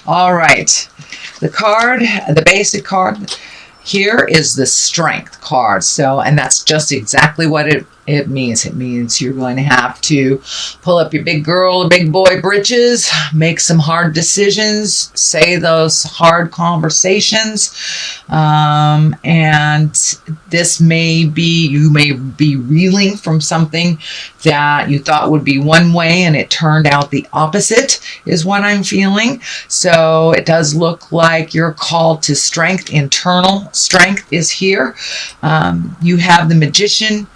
All right. The basic card here is the Strength card. So, and that's just exactly what it means. It means you're going to have to pull up your big girl or big boy britches, make some hard decisions, say those hard conversations. And this may be, you may be reeling from something that you thought would be one way and it turned out the opposite is what I'm feeling. So it does look like you're called to strength. Internal strength is here. You have the Magician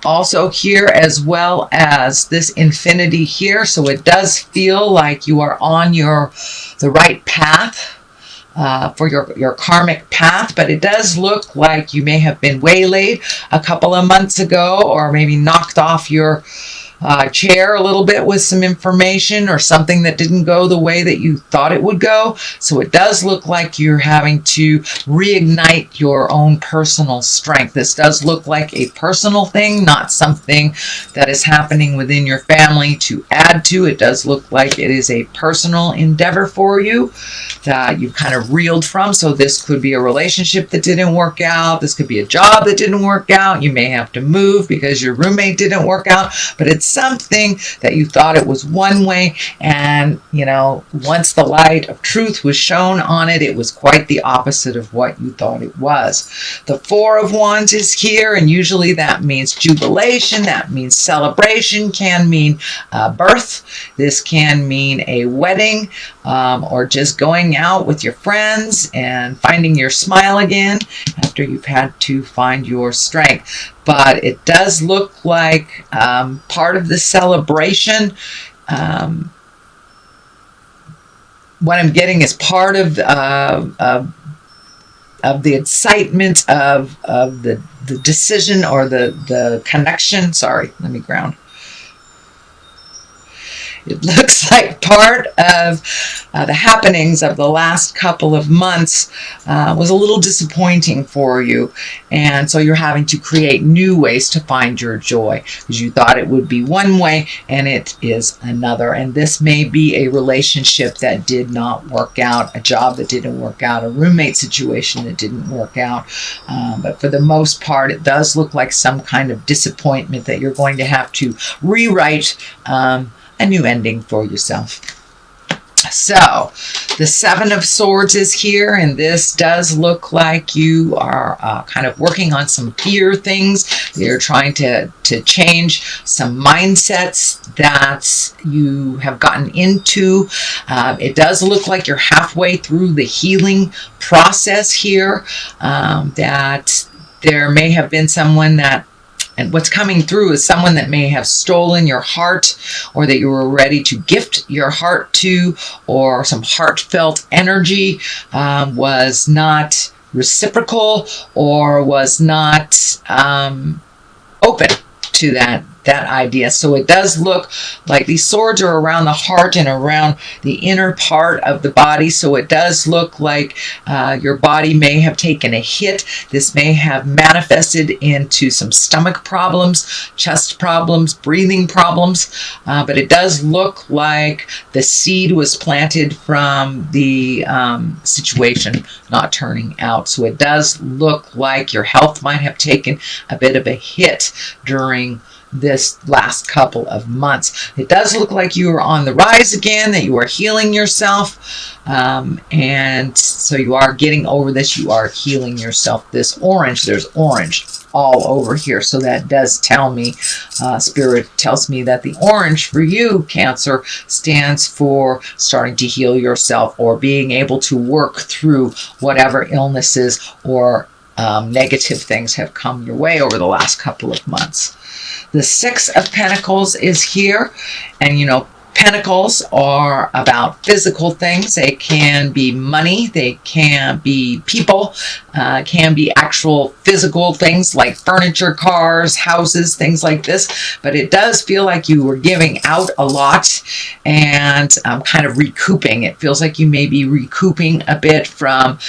also here, as well as this Infinity here. So it does feel like you are on the right path for your karmic path, but it does look like you may have been waylaid a couple of months ago, or maybe knocked off your chair a little bit with some information or something that didn't go the way that you thought it would go. So it does look like you're having to reignite your own personal strength. This does look like a personal thing, not something that is happening within your family to add to. It does look like it is a personal endeavor for you that you've kind of reeled from. So this could be a relationship that didn't work out. This could be a job that didn't work out. You may have to move because your roommate didn't work out, but it's something that you thought it was one way, and once the light of truth was shown on it, it was quite the opposite of what you thought it was. The Four of Wands is here, and usually that means jubilation, that means celebration, can mean birth. This can mean a wedding, or just going out with your friends and finding your smile again after you've had to find your strength. But it does look like part of the celebration, what I'm getting is part of the excitement of the decision or the connection. Sorry, let me ground. It looks like part of the happenings of the last couple of months was a little disappointing for you. And so you're having to create new ways to find your joy, because you thought it would be one way and it is another. And this may be a relationship that did not work out, a job that didn't work out, a roommate situation that didn't work out. But for the most part, it does look like some kind of disappointment that you're going to have to rewrite a new ending for yourself. So the Seven of Swords is here, and this does look like you are kind of working on some fear things. You're trying to change some mindsets that you have gotten into. It does look like you're halfway through the healing process here, that there may have been someone that, and what's coming through is someone that may have stolen your heart, or that you were ready to gift your heart to, or some heartfelt energy was not reciprocal, or was not open to that idea. So it does look like these swords are around the heart and around the inner part of the body. So it does look like your body may have taken a hit. This may have manifested into some stomach problems, chest problems, breathing problems. But it does look like the seed was planted from the situation not turning out. So it does look like your health might have taken a bit of a hit during this last couple of months. It does look like you are on the rise again, that you are healing yourself, and so you are getting over this. You are healing yourself. This orange, there's orange all over here, so that does tell me, Spirit tells me that the orange for you, Cancer, stands for starting to heal yourself, or being able to work through whatever illnesses or negative things have come your way over the last couple of months. The Six of Pentacles is here, and Pentacles are about physical things. They can be money, they can be people, can be actual physical things like furniture, cars, houses, things like this. But it does feel like you were giving out a lot and kind of recouping. It feels like you may be recouping a bit from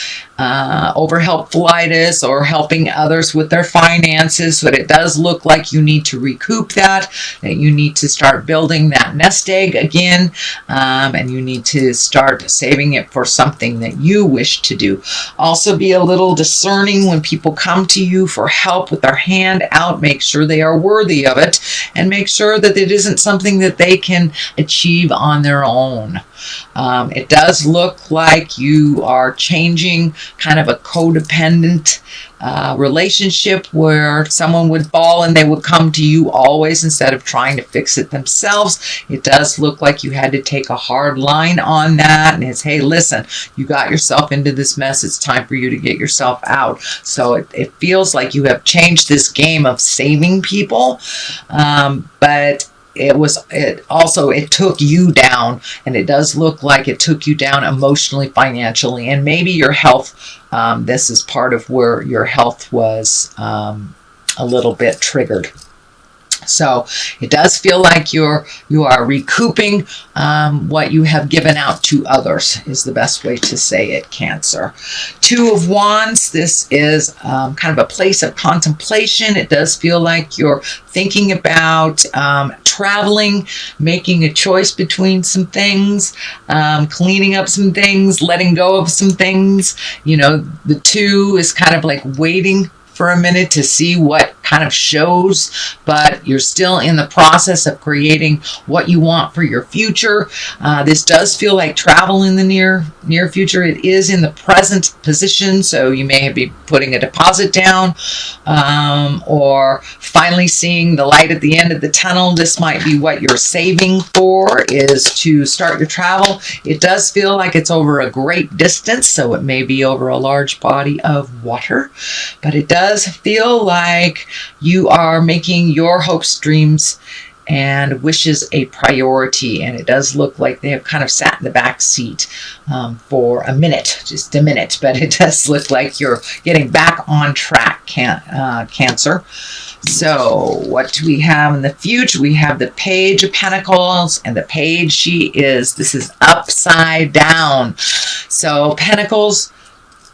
overhelpfulitis or helping others with their finances, but it does look like you need to recoup that you need to start building that nest egg again, and you need to start saving it for something that you wish to do. Also, be a little discerning when people come to you for help with their hand out. Make sure they are worthy of it, and make sure that it isn't something that they can achieve on their own. It does look like you are changing kind of a codependent relationship where someone would fall and they would come to you always instead of trying to fix it themselves. It does look like you had to take a hard line on that, and it's, hey, listen, you got yourself into this mess. It's time for you to get yourself out. So it feels like you have changed this game of saving people, but it took you down, and it does look like it took you down emotionally, financially, and maybe your health. This is part of where your health was a little bit triggered. So it does feel like you are recouping what you have given out to others, is the best way to say it, Cancer. Two of Wands, this is kind of a place of contemplation. It does feel like you're thinking about traveling, making a choice between some things, cleaning up some things, letting go of some things. You know, the two is kind of like waiting for a minute to see what kind of shows, but you're still in the process of creating what you want for your future. This does feel like travel in the near future. It is in the present position, so you may be putting a deposit down, or finally seeing the light at the end of the tunnel. This might be what you're saving for, is to start your travel. It does feel like it's over a great distance, so it may be over a large body of water, but it does feel like you are making your hopes, dreams, and wishes a priority, and it does look like they have kind of sat in the back seat for a minute, just a minute, but it does look like you're getting back on track, Cancer. So what do we have in the future? We have the Page of Pentacles, and the Page, this is upside down. So Pentacles,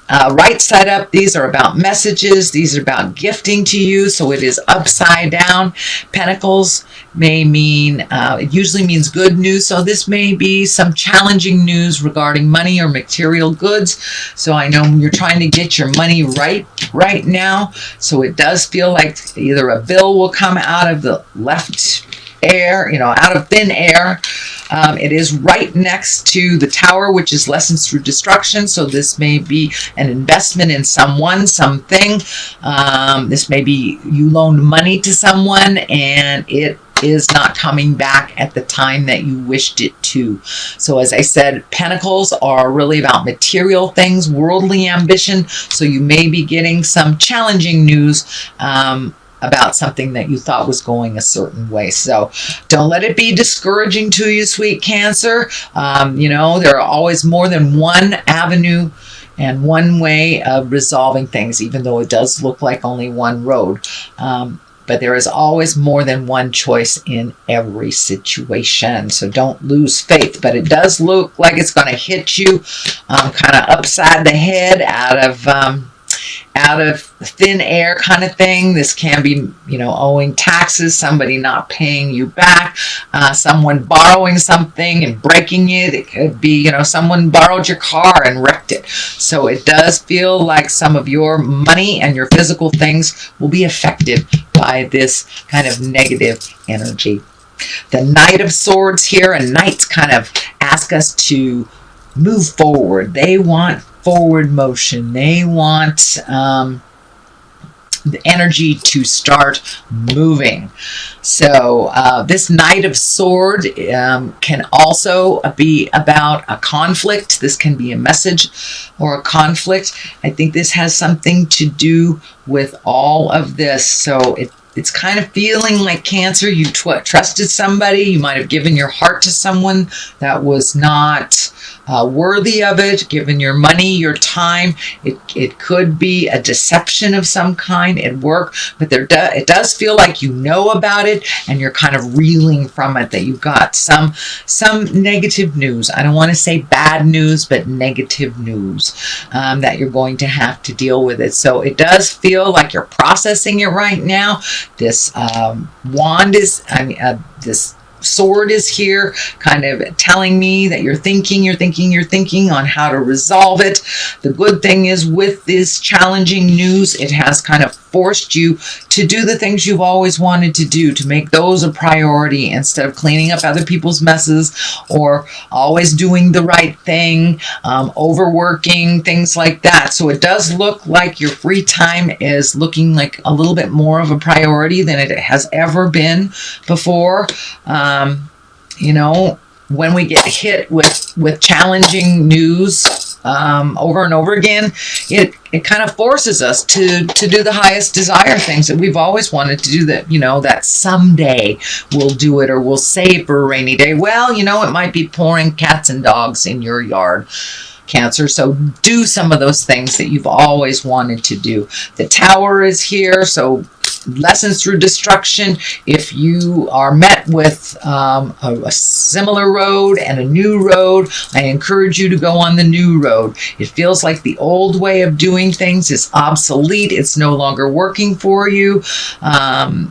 right side up, these are about messages. These are about gifting to you. So it is upside down. Pentacles may mean, it usually means good news. So this may be some challenging news regarding money or material goods. So I know you're trying to get your money right now. So it does feel like either a bill will come out of the left air, out of thin air. It is right next to the Tower, which is lessons through destruction. So this may be an investment in someone, something. This may be you loaned money to someone and it is not coming back at the time that you wished it to. So as I said, Pentacles are really about material things, worldly ambition. So you may be getting some challenging news about something that you thought was going a certain way. So don't let it be discouraging to you, sweet Cancer. There are always more than one avenue and one way of resolving things, even though it does look like only one road. But there is always more than one choice in every situation. So don't lose faith. But it does look like it's going to hit you kind of upside the head out of thin air kind of thing. This can be, owing taxes, somebody not paying you back, someone borrowing something and breaking it. It could be, someone borrowed your car and wrecked it. So it does feel like some of your money and your physical things will be affected by this kind of negative energy. The Knight of Swords here, and knights kind of ask us to move forward. They want forward motion. They want the energy to start moving. So this Knight of Sword can also be about a conflict. This can be a message or a conflict. I think this has something to do with all of this. So it's kind of feeling like Cancer, you trusted somebody. You might have given your heart to someone that was not worthy of it, given your money, your time. It could be a deception of some kind at work, but it does feel like you know about it and you're kind of reeling from it, that you got some negative news. I don't want to say bad news, but negative news that you're going to have to deal with it. So it does feel like you're processing it right now. This wand is, this sword is here, kind of telling me that you're thinking on how to resolve it. The good thing is, with this challenging news, it has kind of forced you to do the things you've always wanted to do, to make those a priority instead of cleaning up other people's messes or always doing the right thing, overworking, things like that. So it does look like your free time is looking like a little bit more of a priority than it has ever been before. When we get hit with challenging news over and over again, it kind of forces us to do the highest desire things that we've always wanted to do, that someday we'll do it, or we'll save for a rainy day. Well, it might be pouring cats and dogs in your yard, Cancer. So do some of those things that you've always wanted to do. The Tower is here, so lessons through destruction. If you are met with a similar road and a new road, I encourage you to go on the new road. It feels like the old way of doing things is obsolete. It's no longer working for you.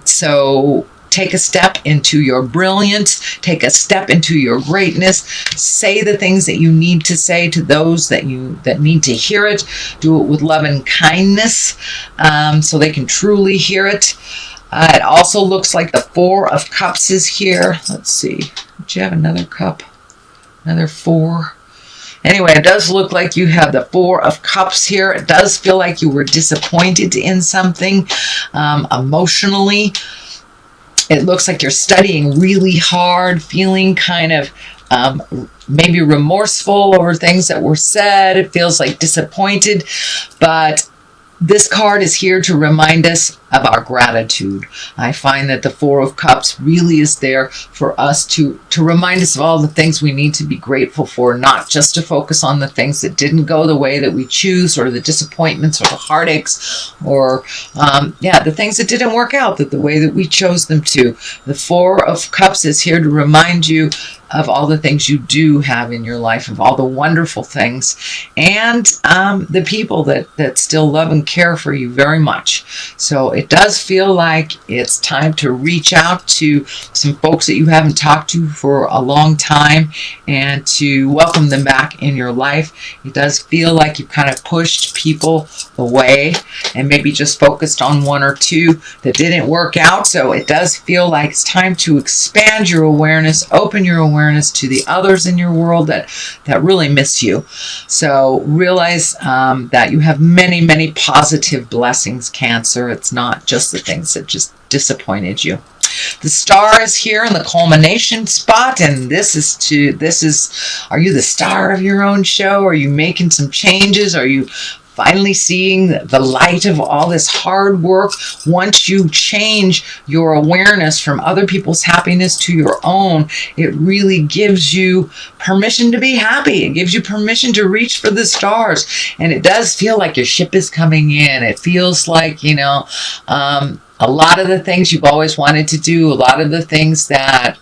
So take a step into your brilliance. Take a step into your greatness. Say the things that you need to say to those that need to hear it. Do it with love and kindness, so they can truly hear it. It also looks like the Four of Cups is here. Let's see. Do you have another cup? Another four? Anyway, it does look like you have the Four of Cups here. It does feel like you were disappointed in something emotionally. It looks like you're studying really hard, feeling kind of maybe remorseful over things that were said. It feels like disappointed, but this card is here to remind us of our gratitude. I find that the Four of Cups really is there for us to remind us of all the things we need to be grateful for, not just to focus on the things that didn't go the way that we choose, or the disappointments or the heartaches, or the things that didn't work out the way that we chose them to. The Four of Cups is here to remind you of all the things you do have in your life, of all the wonderful things, and the people that still love and care for you very much. So it does feel like it's time to reach out to some folks that you haven't talked to for a long time and to welcome them back in your life. It does feel like you've kind of pushed people away and maybe just focused on one or two that didn't work out. So it does feel like it's time to expand your awareness, open your awareness to the others in your world that really miss you. So realize that you have many, many positive blessings, Cancer. It's not just the things that just disappointed you. The Star is here in the culmination spot, and this is, are you the star of your own show? Are you making some changes? Are you finally seeing the light of all this hard work? Once you change your awareness from other people's happiness to your own, it really gives you permission to be happy. It gives you permission to reach for the stars. And it does feel like your ship is coming in. It feels like, a lot of the things you've always wanted to do, a lot of the things that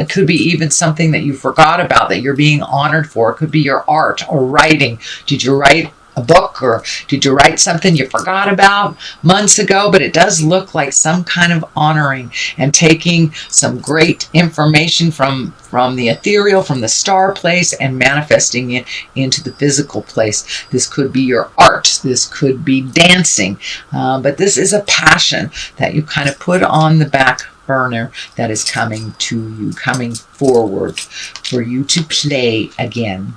it could be even something that you forgot about that you're being honored for. It could be your art or writing. Did you write a book, or did you write something you forgot about months ago? But it does look like some kind of honoring and taking some great information from the ethereal, from the star place, and manifesting it into the physical place. This could be your art. This could be dancing. But this is a passion that you kind of put on the back burner that is coming to you, coming forward for you to play again.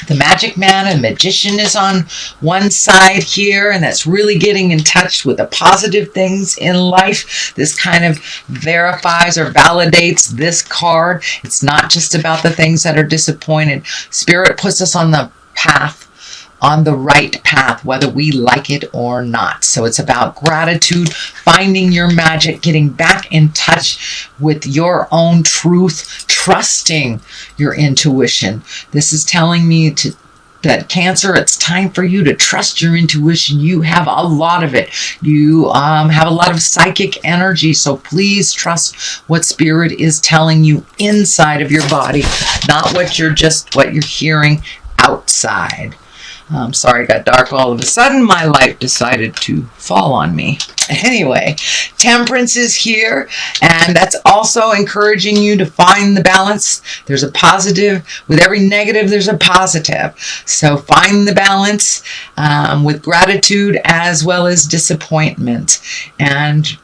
The Magic Man and Magician is on one side here, and that's really getting in touch with the positive things in life. This kind of verifies or validates this card. It's not just about the things that are disappointed. Spirit puts us on the path, on the right path, whether we like it or not. So it's about gratitude, finding your magic, getting back in touch with your own truth, trusting your intuition. This is telling me that Cancer, it's time for you to trust your intuition. You have a lot of it. You have a lot of psychic energy, so please trust what Spirit is telling you inside of your body, not what you're hearing outside. Sorry, it got dark all of a sudden. My light decided to fall on me. Anyway, Temperance is here, and that's also encouraging you to find the balance. There's a positive. With every negative, there's a positive. So find the balance with gratitude as well as disappointment, and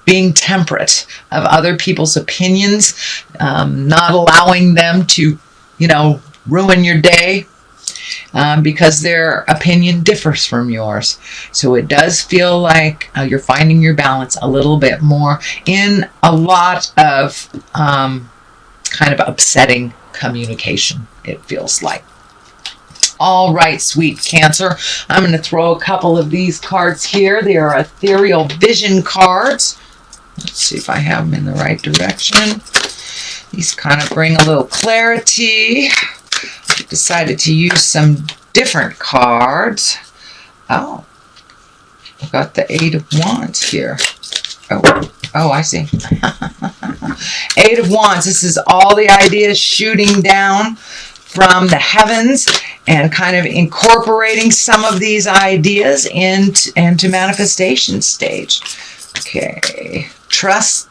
being temperate of other people's opinions, not allowing them to, ruin your day. Because their opinion differs from yours. So it does feel like you're finding your balance a little bit more in a lot of kind of upsetting communication, it feels like. All right, sweet Cancer. I'm going to throw a couple of these cards here. They are ethereal vision cards. Let's see if I have them in the right direction. These kind of bring a little clarity. Decided to use some different cards. Oh, I've got the Eight of Wands here. Oh, I see. Eight of Wands. This is all the ideas shooting down from the heavens and kind of incorporating some of these ideas into manifestation stage. Okay. Trust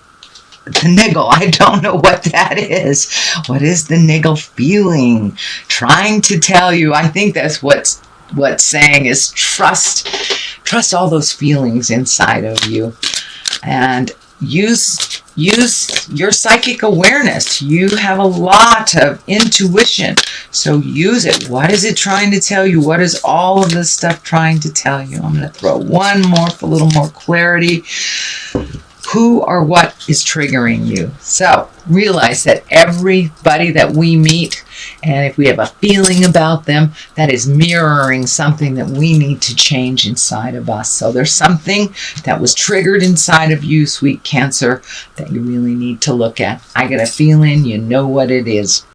the niggle. I don't know what that is. What is the niggle feeling? Trying to tell you. I think that's what's saying is trust all those feelings inside of you, and use your psychic awareness. You have a lot of intuition, so use it. What is it trying to tell you? What is all of this stuff trying to tell you? I'm going to throw one more for a little more clarity. Who or what is triggering you? So realize that everybody that we meet, and if we have a feeling about them, that is mirroring something that we need to change inside of us. So there's something that was triggered inside of you, sweet Cancer, that you really need to look at. I get a feeling you know what it is.